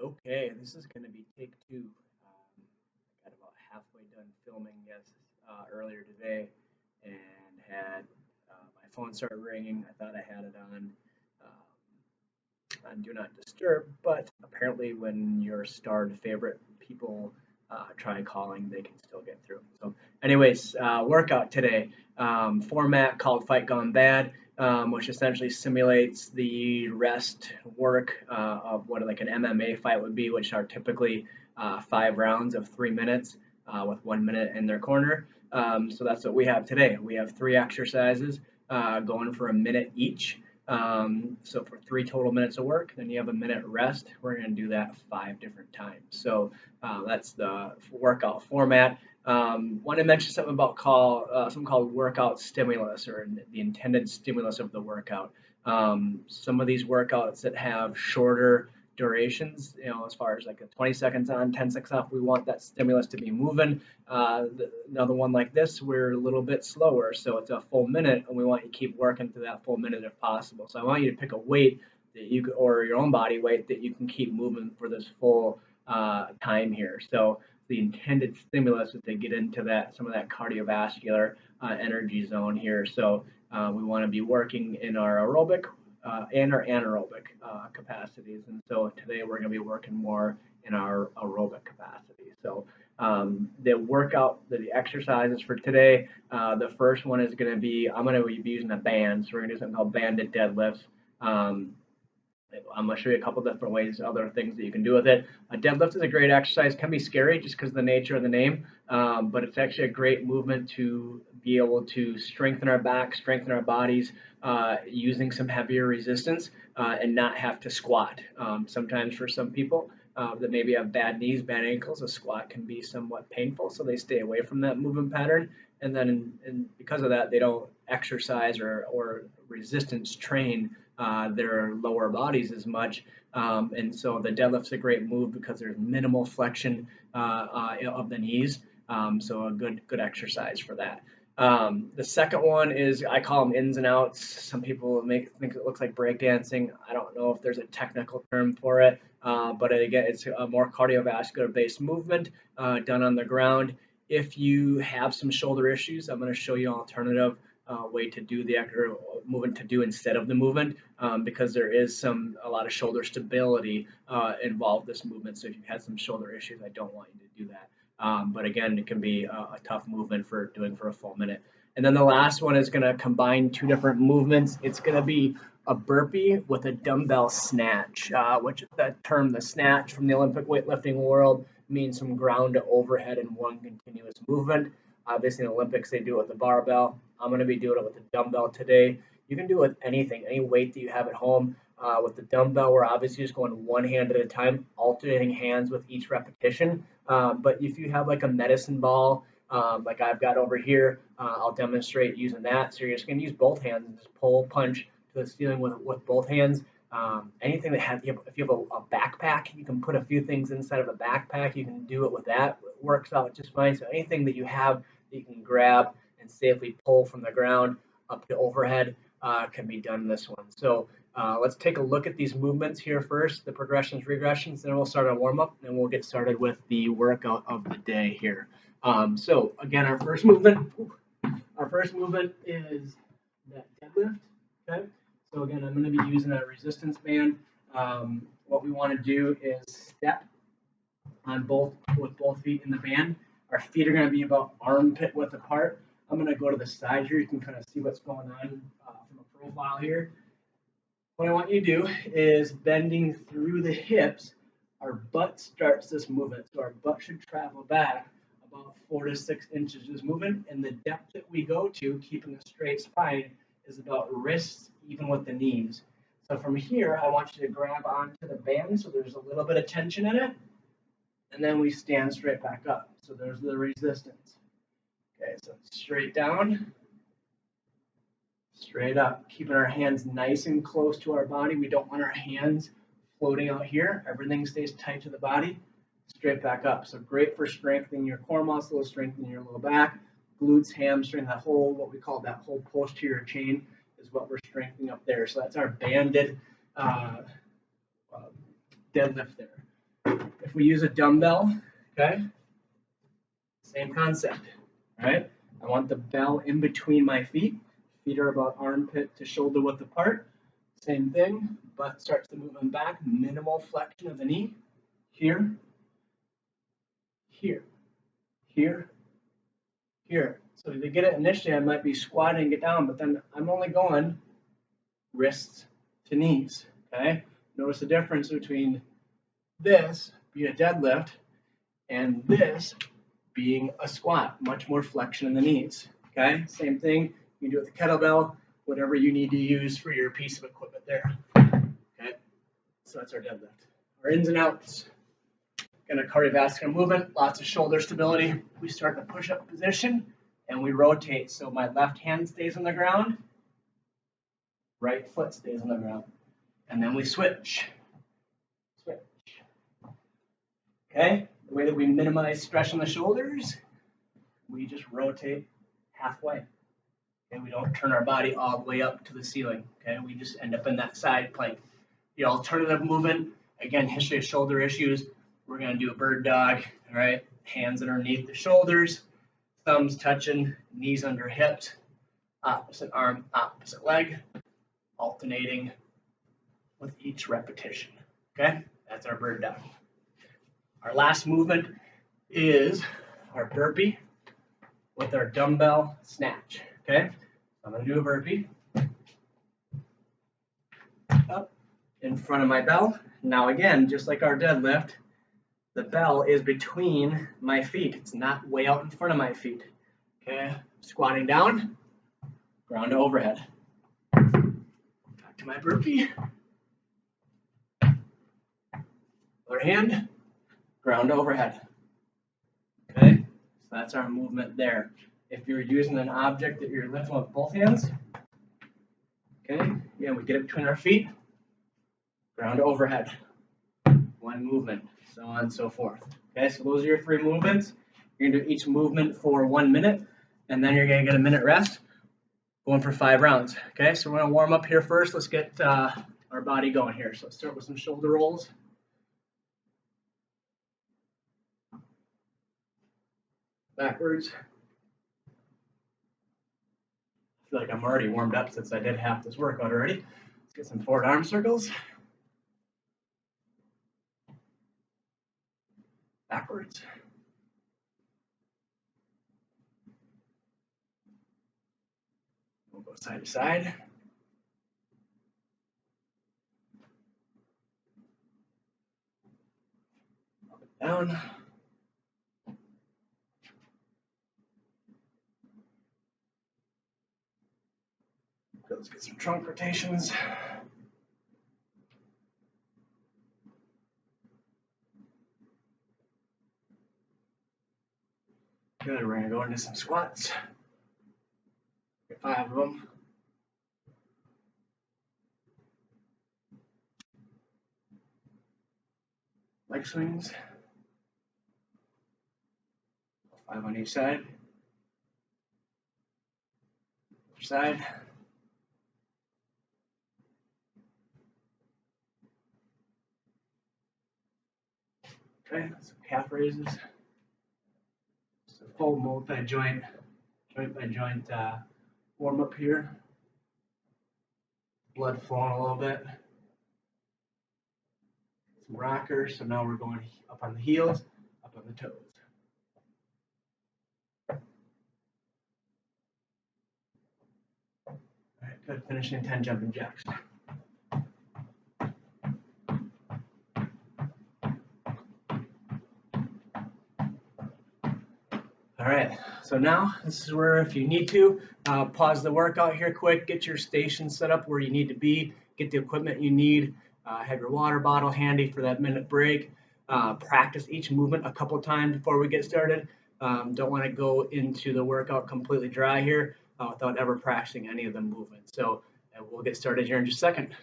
Okay, this is going to be take two. I got about halfway done filming earlier today, and had my phone started ringing. I thought I had it on Do Not Disturb, but apparently when your starred favorite people try calling, they can still get through. So, anyways, workout today. Format called Fight Gone Bad, which essentially simulates the rest work of what like an MMA fight would be, which are typically 5 rounds of 3 minutes with 1 minute in their corner. So that's what we have today. We have three exercises going for a minute each. So for 3 total minutes of work, then you have a minute rest. We're going to do that 5 different times. So that's the workout format. Want to mention something about something called workout stimulus or the intended stimulus of the workout. Some of these workouts that have shorter durations, as far as like a 20 seconds on, 10 seconds off, we want that stimulus to be moving. Another one like this, we're a little bit slower, so it's a full minute, and we want you to keep working through that full minute if possible. So I want you to pick a weight or your own body weight that you can keep moving for this full time here. So the intended stimulus is to get into some of that cardiovascular energy zone here. So we want to be working in our aerobic and our anaerobic capacities. And so today we're going to be working more in our aerobic capacity. So the exercises for today, the first one is going to be, I'm going to be using a band. So we're going to do something called banded deadlifts. I'm going to show you a couple different ways, other things that you can do with it. A deadlift is a great exercise. Can be scary just because of the nature of the name, but it's actually a great movement to be able to strengthen our back, strengthen our bodies using some heavier resistance and not have to squat. Sometimes for some people that maybe have bad knees, bad ankles, a squat can be somewhat painful, so they stay away from that movement pattern. And then because of that, they don't exercise or resistance train their lower bodies as much. And so the deadlift's a great move because there's minimal flexion of the knees. So a good exercise for that. The second one is, I call them ins and outs. Some people think it looks like breakdancing. I don't know if there's a technical term for it, but again, it's a more cardiovascular based movement done on the ground. If you have some shoulder issues, I'm going to show you an alternative way to do the movement to do instead of the movement, because there is a lot of shoulder stability involved this movement. So if you've had some shoulder issues, I don't want you to do that. But again, it can be a tough movement for doing for a full minute. And then the last one is going to combine two different movements. It's going to be a burpee with a dumbbell snatch, which is that term, the snatch from the Olympic weightlifting world, means from ground to overhead in one continuous movement. Obviously, in the Olympics, they do it with the barbell. I'm going to be doing it with the dumbbell today. You can do it with anything, any weight that you have at home. With the dumbbell, we're obviously just going one hand at a time, alternating hands with each repetition. But if you have like a medicine ball, like I've got over here, I'll demonstrate using that. So you're just going to use both hands and just pull, punch to the ceiling with both hands. Anything that if you have a backpack, you can put a few things inside of a backpack. You can do it with that. It works out just fine. So anything that you have that you can grab and safely pull from the ground up to overhead can be done in this one. So let's take a look at these movements here first, the progressions, regressions, then we'll start our warm-up, and we'll get started with the workout of the day here. So again, our first movement is that deadlift. Okay. So again, I'm going to be using a resistance band. What we want to do is step with both feet in the band. Our feet are going to be about armpit width apart. I'm going to go to the side here. You can kind of see what's going on from a profile here. What I want you to do is bending through the hips. Our butt starts this movement. So our butt should travel back about 4 to 6 inches this movement. And the depth that we go to, keeping a straight spine, is about wrists even with the knees. So from here, I want you to grab onto the band so there's a little bit of tension in it. And then we stand straight back up. So there's the resistance. Okay, so straight down, straight up, keeping our hands nice and close to our body. We don't want our hands floating out here. Everything stays tight to the body. Straight back up. So great for strengthening your core muscles, strengthening your low back, glutes, hamstring, what we call that whole posterior chain is what we're strengthening up there. So that's our banded deadlift there. if we use a dumbbell, okay, same concept, right? I want the bell in between my feet. Feet are about armpit to shoulder width apart. Same thing, butt starts to move back, minimal flexion of the knee. Here, here, here, here. So to get it initially, I might be squatting and get down, but then I'm only going wrists to knees, okay? Notice the difference between this being a deadlift and this being a squat, much more flexion in the knees, okay? Same thing, you can do it with the kettlebell, whatever you need to use for your piece of equipment there, okay? So that's our deadlift. Our ins and outs. Again, a cardiovascular movement, lots of shoulder stability. We start in a push-up position and we rotate. So my left hand stays on the ground, right foot stays on the ground. And then we switch. Switch. Okay? The way that we minimize stress on the shoulders, we just rotate halfway. Okay? We don't turn our body all the way up to the ceiling. Okay? We just end up in that side plank. The alternative movement, again, history of shoulder issues. We're going to do a bird dog, all right? Hands underneath the shoulders, thumbs touching, knees under hips, opposite arm, opposite leg, alternating with each repetition, okay? That's our bird dog. Our last movement is our burpee with our dumbbell snatch, okay? I'm going to do a burpee. Up in front of my bell. Now again, just like our deadlift, the bell is between my feet. It's not way out in front of my feet. Okay, squatting down, ground to overhead. Back to my burpee. Other hand, ground to overhead. Okay, so that's our movement there. If you're using an object that you're lifting with both hands, okay, again, we get it between our feet, ground to overhead. One movement, so on and so forth. Okay, so those are your 3 movements. You're going to do each movement for 1 minute, and then you're going to get a minute rest, going for 5 rounds. Okay, so we're going to warm up here first. Let's get our body going here. So let's start with some shoulder rolls. Backwards. I feel like I'm already warmed up since I did half this workout already. Let's get some forward arm circles. Backwards. We'll go side to side. Up and down. Okay, let's get some trunk rotations. Good, we're going to go into some squats. Get 5 of them. Leg swings. 5 on each side. Other side. Okay, some calf raises. Just a full multi-joint, joint by joint warm up here. Blood flowing a little bit. Some rockers, so now we're going up on the heels, up on the toes. All right, good. Finishing 10 jumping jacks. All right, so now this is where if you need to, pause the workout here quick, get your station set up where you need to be, get the equipment you need, have your water bottle handy for that minute break, practice each movement a couple times before we get started. Don't want to go into the workout completely dry here without ever practicing any of the movements. So we'll get started here in just a second.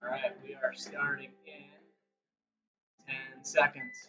All right, we are starting in 10 seconds.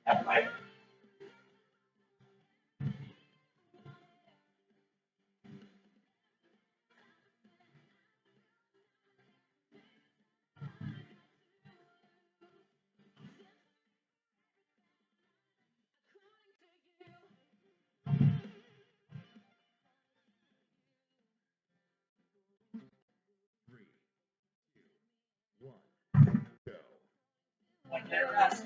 Right. One minute rest.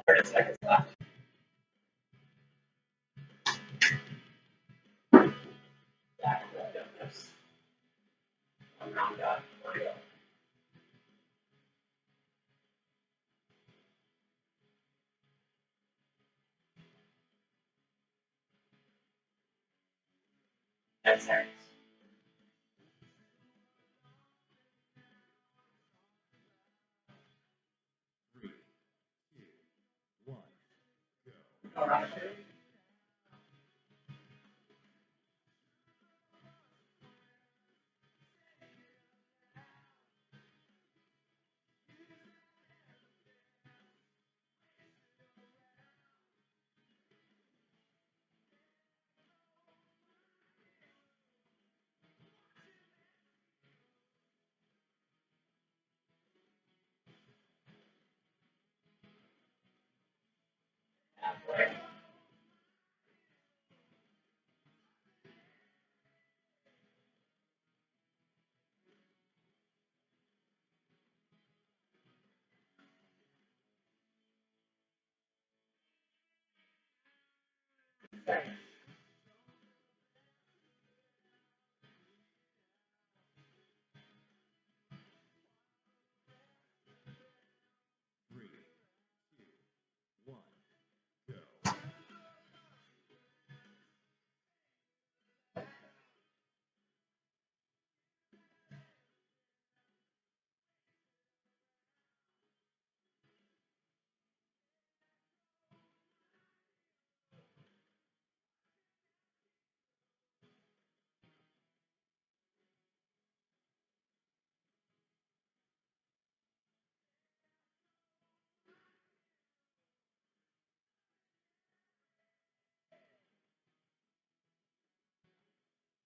30 seconds left. Back deadlifts. One round done. Here we go. Ten seconds. All right. Halfway. 10 seconds.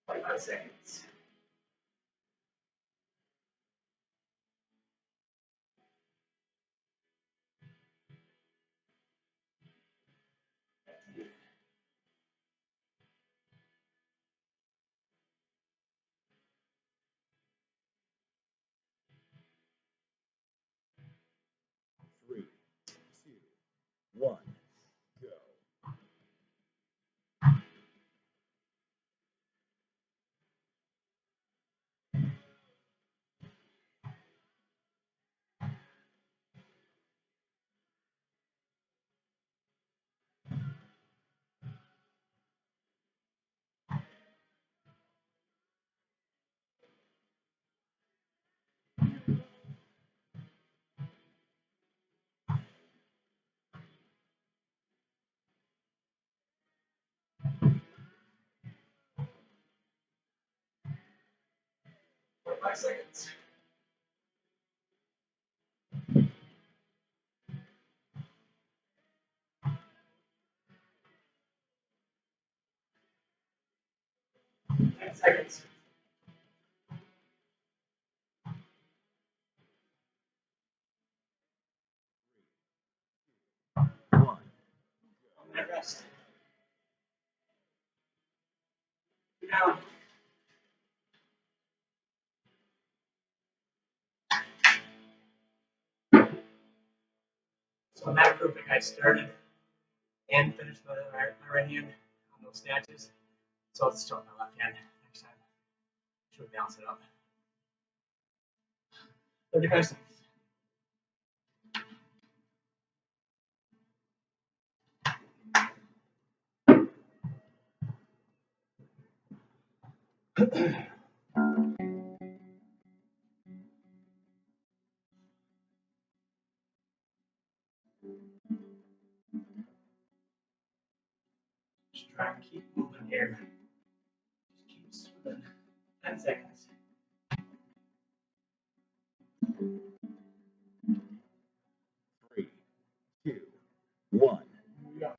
Five seconds. Five seconds. 10 seconds. One minute rest. Now, so in that grouping, I started and finished my right hand on those snatches. So I'll just start my left hand next time. Should balance it up. 35 seconds. Just try and keep moving here. Just keep moving. 10 seconds. 3, 2, 1, go.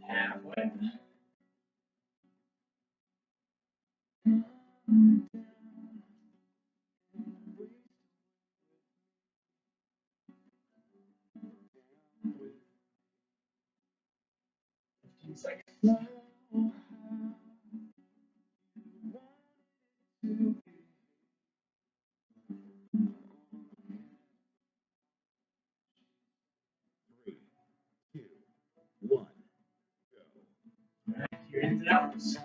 Halfway. 15 seconds. 3, 2, 1, go. All right, your ins and outs.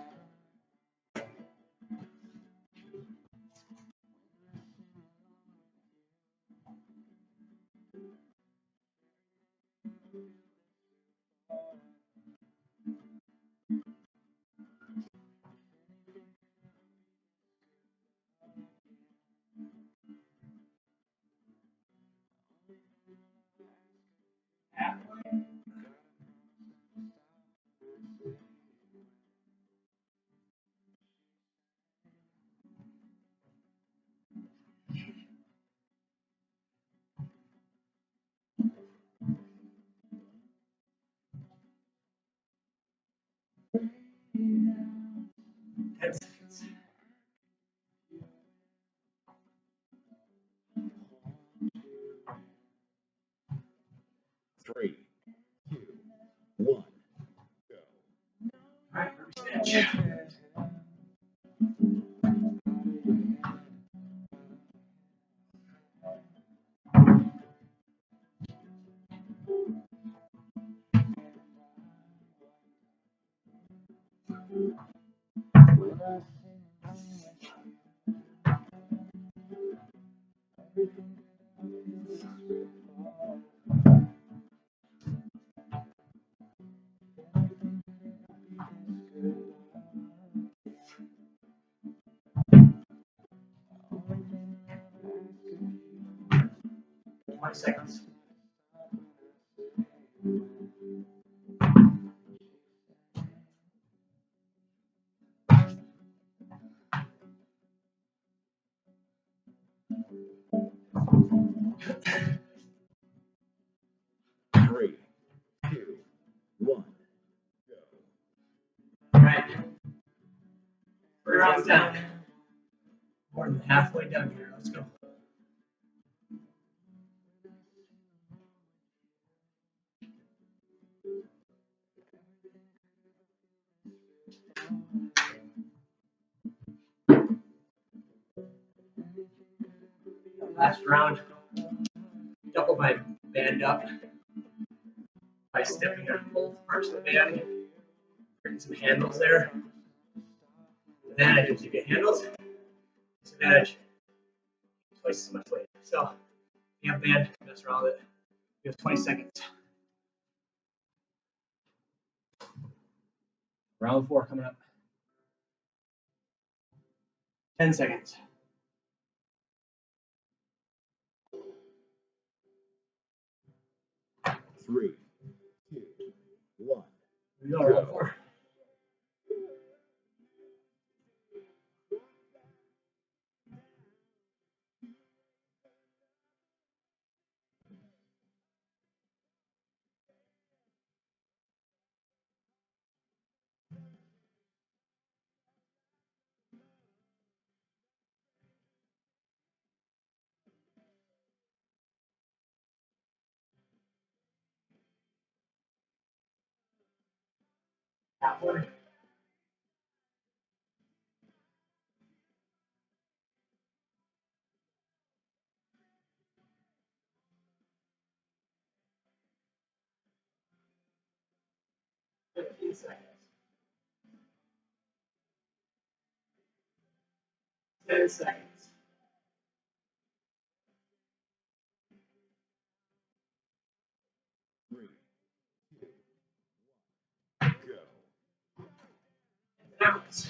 10 seconds. 3, 2, 1, go. All right, burpee snatch. 20 seconds. 3, 2, 1, go. All right. 3 rounds down. More than halfway done here. Let's go. Last round. Double my band up by stepping on both parts of the band. Bring some handles there. Advantage if you get handles. Disadvantage, twice as much weight. So, you have band, mess around with it. You have 20 seconds. Round 4 coming up. 10 seconds. 3, 2, 1. Here we go, round 4. Halfway. seconds. 10 seconds. Three, two, go. Out.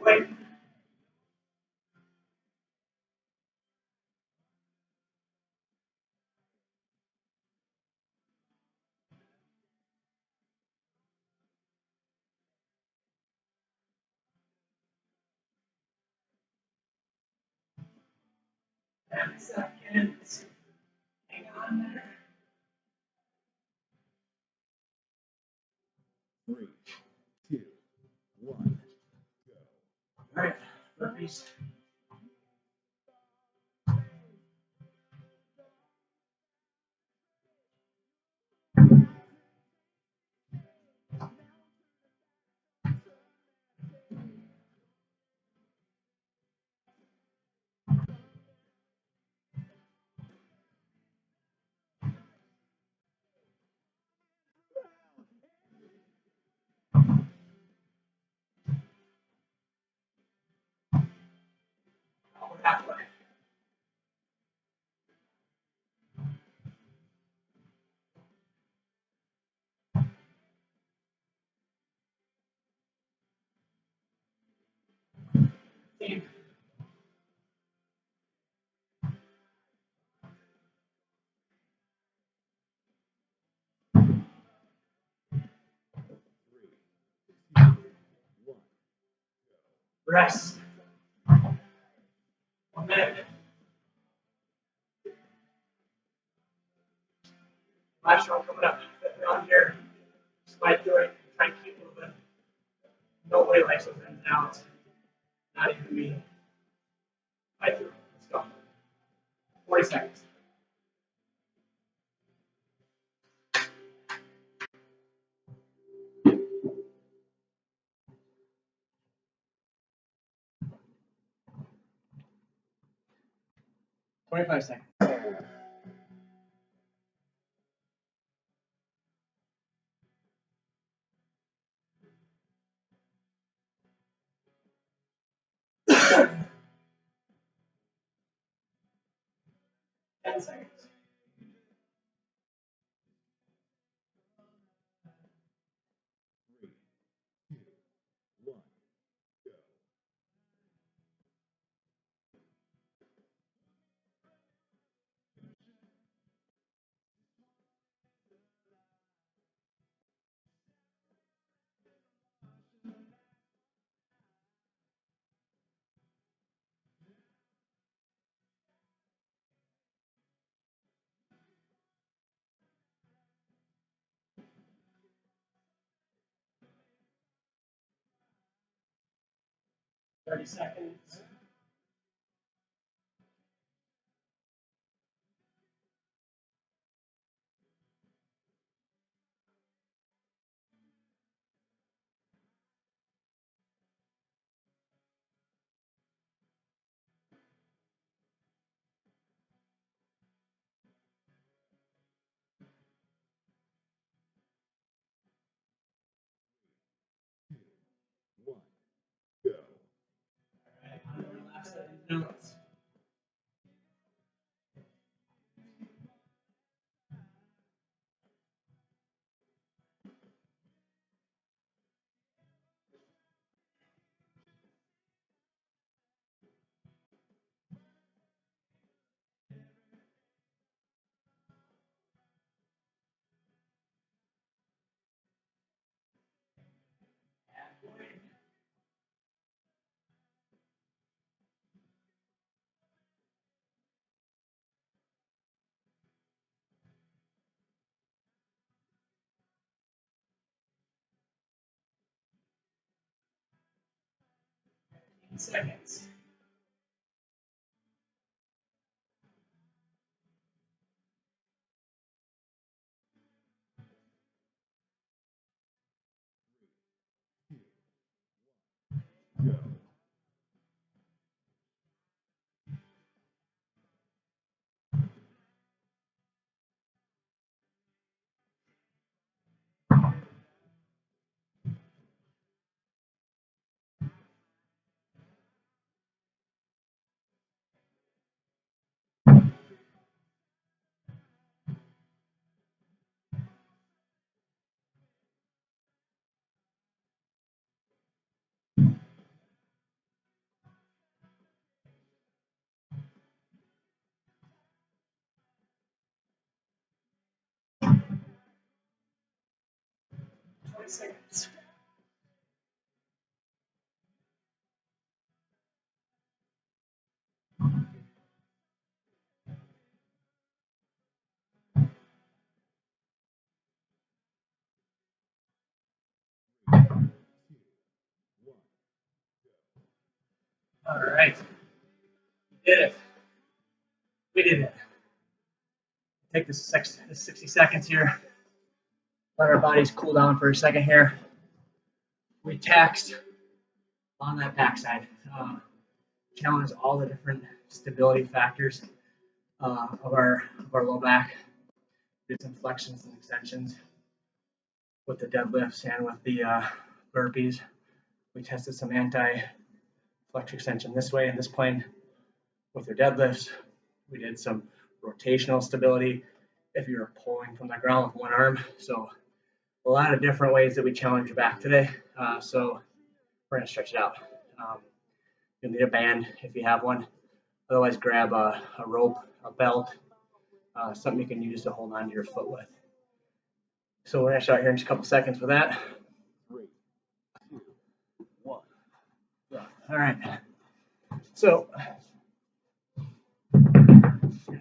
Wait. Seconds. Hang on there. Three, two, one, go. All right. Burpees. Halfway. Team. Three, two, one, Rest. 1 minute. Last row coming up. Around here. Slide through it. Try and keep a little bit. Nobody likes those ends out. Not even me. Slide through. Let's go. 40 seconds. $25. 10 seconds. three, two, one, go. 30 seconds. One, go. Last notes. seconds. Go. 20 seconds. All right. We did it. We did it. Take this 60 seconds here. Let our bodies cool down for a second here. We taxed on that backside. Challenged all the different stability factors of our low back. Did some flexions and extensions with the deadlifts and with the burpees. We tested some anti-flex extension this way in this plane with your deadlifts. We did some rotational stability if you're pulling from the ground with one arm. So a lot of different ways that we challenge your back today. So we're going to stretch it out. You'll need a band if you have one. Otherwise, grab a rope, a belt, something you can use to hold on to your foot with. So we're going to start here in just a couple seconds with that. 3, 2, 1. Go. All right. So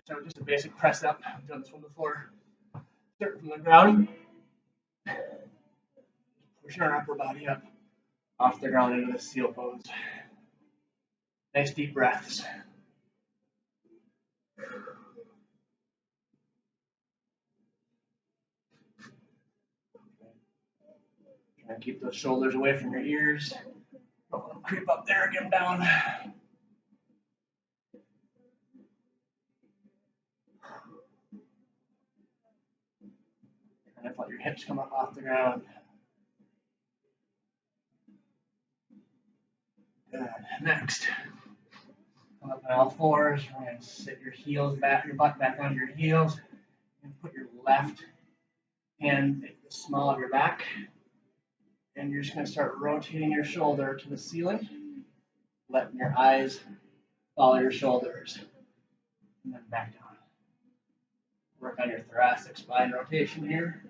start with just a basic press up. I've done this one before. Start from the ground. Pushing our upper body up off the ground into the seal pose. Nice deep breaths. Try and keep those shoulders away from your ears. Don't let them creep up there, get them down. And let your hips come up off the ground. Good. Next. Come up on all fours. We're going to sit your heels back, your butt back on your heels, and put your left hand at the small of your back. And you're just going to start rotating your shoulder to the ceiling, letting your eyes follow your shoulders, and then back down. Work on your thoracic spine rotation here.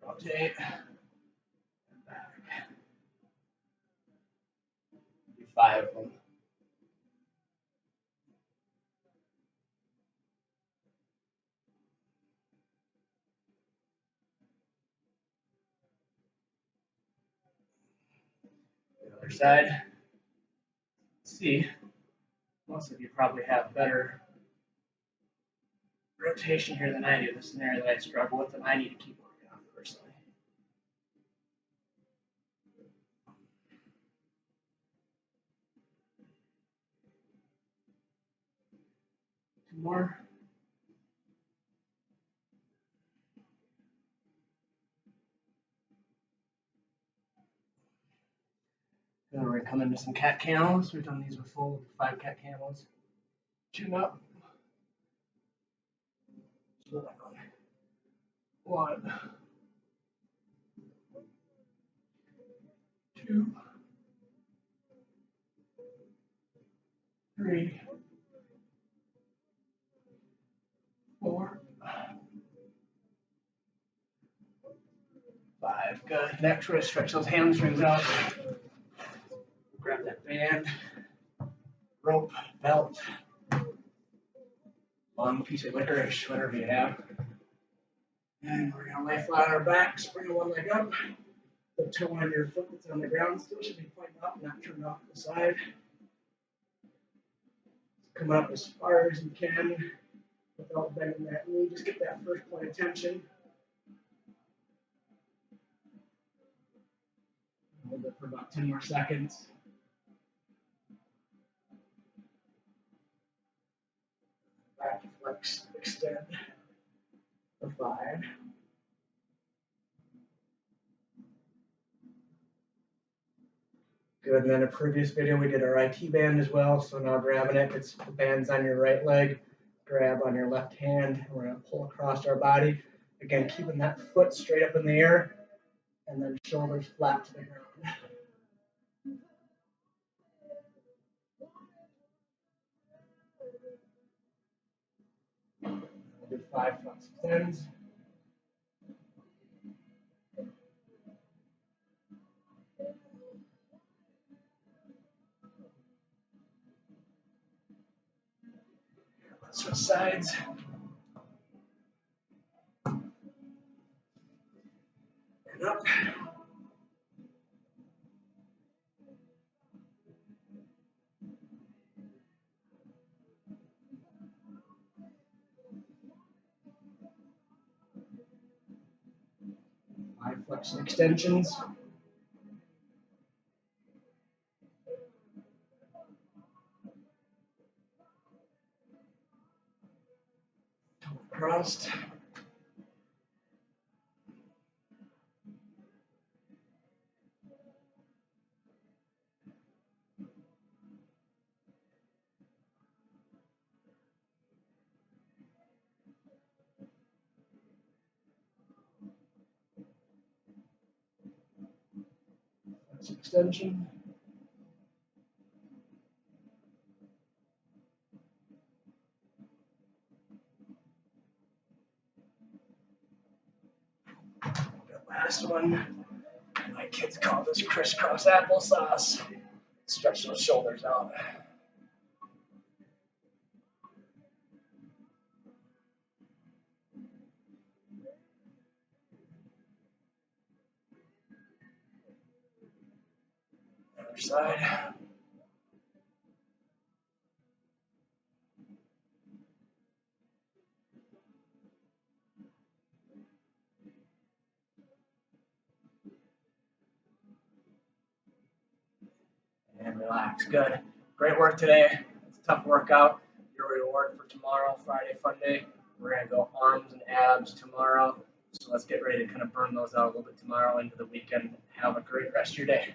Rotate, and back. Do 5 of them. The other side. Let's see, most of you probably have better rotation here than I do. This is an area that I struggle with and I need to keep working on personally. Two more. Then we're going to come into some cat camels. We've done these before with 5 cat camels. Chin up. 1, 2, 3, 4, 5. Good. Next, we're going to stretch those hamstrings out. Grab that band, rope, belt, long piece of licorice, whatever you have. And we're going to lay flat on our backs, bring one leg up. The toe on your foot that's on the ground still should be pointing up, not turned off to the side. Coming up as far as you can without bending that knee. Just get that first point of tension. Hold it for about 10 more seconds. Back flex, extend for 5. Good, and then a previous video we did our IT band as well, so now grabbing it, it's the band's on your right leg, grab on your left hand, and we're going to pull across our body. Again, keeping that foot straight up in the air, and then shoulders flat to the ground. We'll do 5 flex extends. Let's switch sides. And up. Five flexion extensions. Crossed. Extension. The last one, my kids call this crisscross applesauce. Stretch those shoulders out. Other side. And relax. Good. Great work today. It's a tough workout. Your reward for tomorrow, Friday Fun Day. We're going to go arms and abs tomorrow. So let's get ready to kind of burn those out a little bit tomorrow into the weekend. Have a great rest of your day.